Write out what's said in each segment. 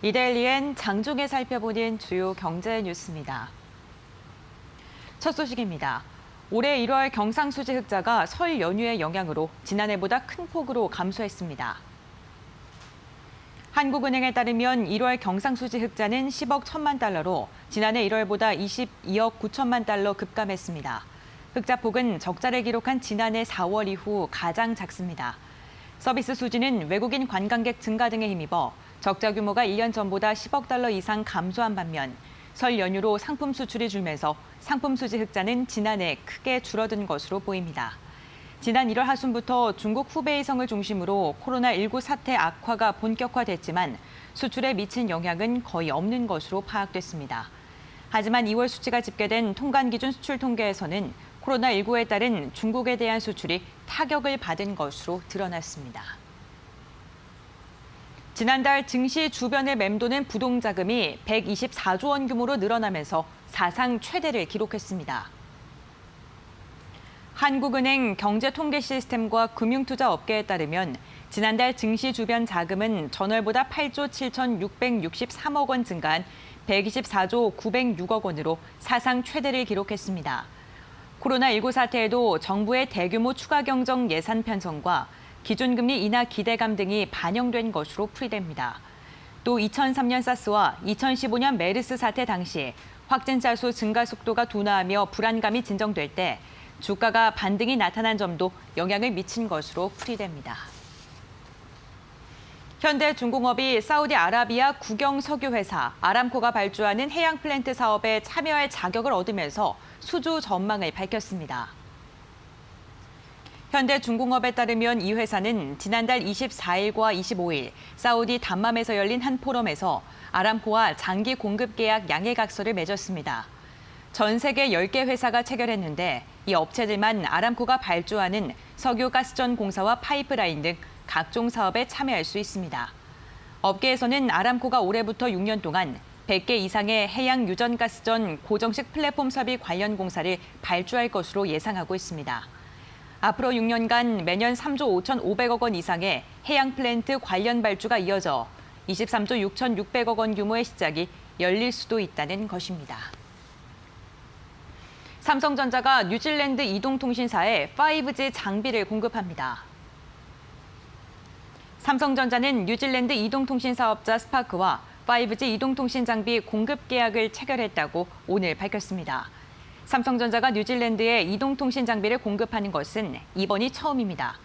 이데일리엔 장중에 살펴보는 주요 경제 뉴스입니다. 첫 소식입니다. 올해 1월 경상수지 흑자가 설 연휴의 영향으로 지난해보다 큰 폭으로 감소했습니다. 한국은행에 따르면 1월 경상수지 흑자는 10억 1천만 달러로 지난해 1월보다 22억 9천만 달러 급감했습니다. 흑자폭은 적자를 기록한 지난해 4월 이후 가장 작습니다. 서비스 수지는 외국인 관광객 증가 등에 힘입어 적자 규모가 1년 전보다 10억 달러 이상 감소한 반면 설 연휴로 상품 수출이 줄면서 상품 수지 흑자는 지난해 크게 줄어든 것으로 보입니다. 지난 1월 하순부터 중국 후베이성을 중심으로 코로나19 사태 악화가 본격화됐지만 수출에 미친 영향은 거의 없는 것으로 파악됐습니다. 하지만 2월 수치가 집계된 통관기준 수출 통계에서는 코로나19에 따른 중국에 대한 수출이 타격을 받은 것으로 드러났습니다. 지난달 증시 주변을 맴도는 부동자금이 124조 원 규모로 늘어나면서 사상 최대를 기록했습니다. 한국은행 경제통계시스템과 금융투자업계에 따르면 지난달 증시 주변 자금은 전월보다 8조 7,663억 원 증가한 124조 906억 원으로 사상 최대를 기록했습니다. 코로나19 사태에도 정부의 대규모 추가 경정 예산 편성과 기준금리 인하 기대감 등이 반영된 것으로 풀이됩니다. 또 2003년 사스와 2015년 메르스 사태 당시 확진자 수 증가 속도가 둔화하며 불안감이 진정될 때 주가가 반등이 나타난 점도 영향을 미친 것으로 풀이됩니다. 현대중공업이 사우디아라비아 국영 석유회사 아람코가 발주하는 해양 플랜트 사업에 참여할 자격을 얻으면서 수주 전망을 밝혔습니다. 현대중공업에 따르면 이 회사는 지난달 24일과 25일 사우디 담맘에서 열린 한 포럼에서 아람코와 장기 공급 계약 양해각서를 맺었습니다. 전 세계 10개 회사가 체결했는데 이 업체들만 아람코가 발주하는 석유 가스전 공사와 파이프라인 등 각종 사업에 참여할 수 있습니다. 업계에서는 아람코가 올해부터 6년 동안 100개 이상의 해양 유전 가스전 고정식 플랫폼 설비 관련 공사를 발주할 것으로 예상하고 있습니다. 앞으로 6년간 매년 3조 5,500억 원 이상의 해양 플랜트 관련 발주가 이어져 23조 6,600억 원 규모의 시작이 열릴 수도 있다는 것입니다. 삼성전자가 뉴질랜드 이동통신사에 5G 장비를 공급합니다. 삼성전자는 뉴질랜드 이동통신 사업자 스파크와 5G 이동통신 장비 공급 계약을 체결했다고 오늘 밝혔습니다. 삼성전자가 뉴질랜드에 이동통신 장비를 공급하는 것은 이번이 처음입니다.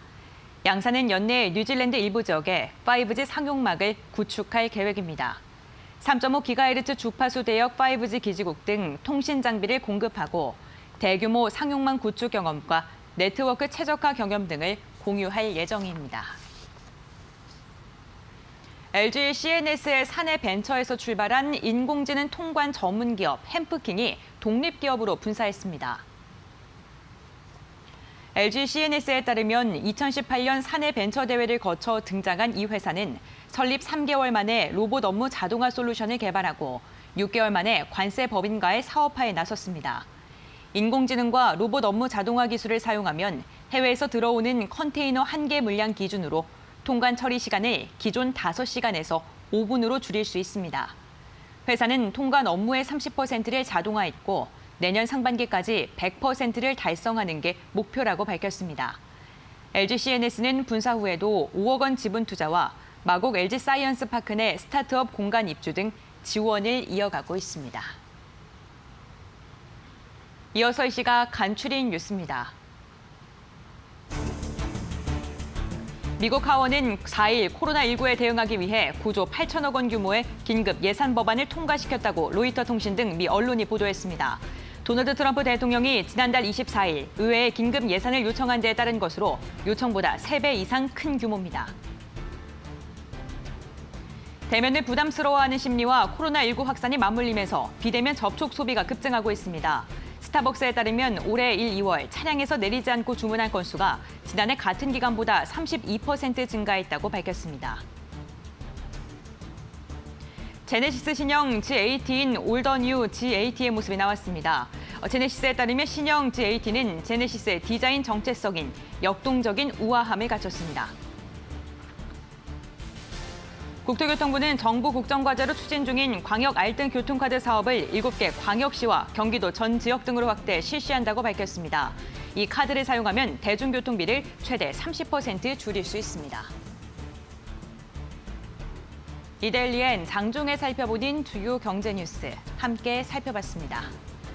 양사는 연내 뉴질랜드 일부 지역에 5G 상용막을 구축할 계획입니다. 3.5GHz 주파수 대역 5G 기지국 등 통신 장비를 공급하고 대규모 상용망 구축 경험과 네트워크 최적화 경험 등을 공유할 예정입니다. LG CNS의 사내 벤처에서 출발한 인공지능 통관 전문 기업 햄프킹이 독립기업으로 분사했습니다. LG CNS에 따르면 2018년 사내 벤처 대회를 거쳐 등장한 이 회사는 설립 3개월 만에 로봇 업무 자동화 솔루션을 개발하고 6개월 만에 관세 법인과의 사업화에 나섰습니다. 인공지능과 로봇 업무 자동화 기술을 사용하면 해외에서 들어오는 컨테이너 1개 물량 기준으로 통관 처리 시간을 기존 5시간에서 5분으로 줄일 수 있습니다. 회사는 통관 업무의 30%를 자동화했고 내년 상반기까지 100%를 달성하는 게 목표라고 밝혔습니다. LG CNS는 분사 후에도 5억 원 지분 투자와 마곡 LG 사이언스 파크 내 스타트업 공간 입주 등 지원을 이어가고 있습니다. 이어서 이 시각 간추린 뉴스입니다. 미국 하원은 4일 코로나19에 대응하기 위해 9조 8천억 원 규모의 긴급 예산 법안을 통과시켰다고 로이터 통신 등 미 언론이 보도했습니다. 도널드 트럼프 대통령이 지난달 24일 의회에 긴급 예산을 요청한 데에 따른 것으로 요청보다 3배 이상 큰 규모입니다. 대면을 부담스러워하는 심리와 코로나19 확산이 맞물리면서 비대면 접촉 소비가 급증하고 있습니다. 스타벅스에 따르면 올해 1, 2월 차량에서 내리지 않고 주문한 건수가 지난해 같은 기간보다 32% 증가했다고 밝혔습니다. 제네시스 신형 G80인 올더 뉴 G80의 모습이 나왔습니다. 제네시스에 따르면 신형 G80은 제네시스의 디자인 정체성인 역동적인 우아함을 갖췄습니다. 국토교통부는 정부 국정과제로 추진 중인 광역 알뜰 교통카드 사업을 7개 광역시와 경기도 전 지역 등으로 확대 실시한다고 밝혔습니다. 이 카드를 사용하면 대중교통비를 최대 30% 줄일 수 있습니다. 이데일리엔 장중에 살펴보는 주요 경제 뉴스 함께 살펴봤습니다.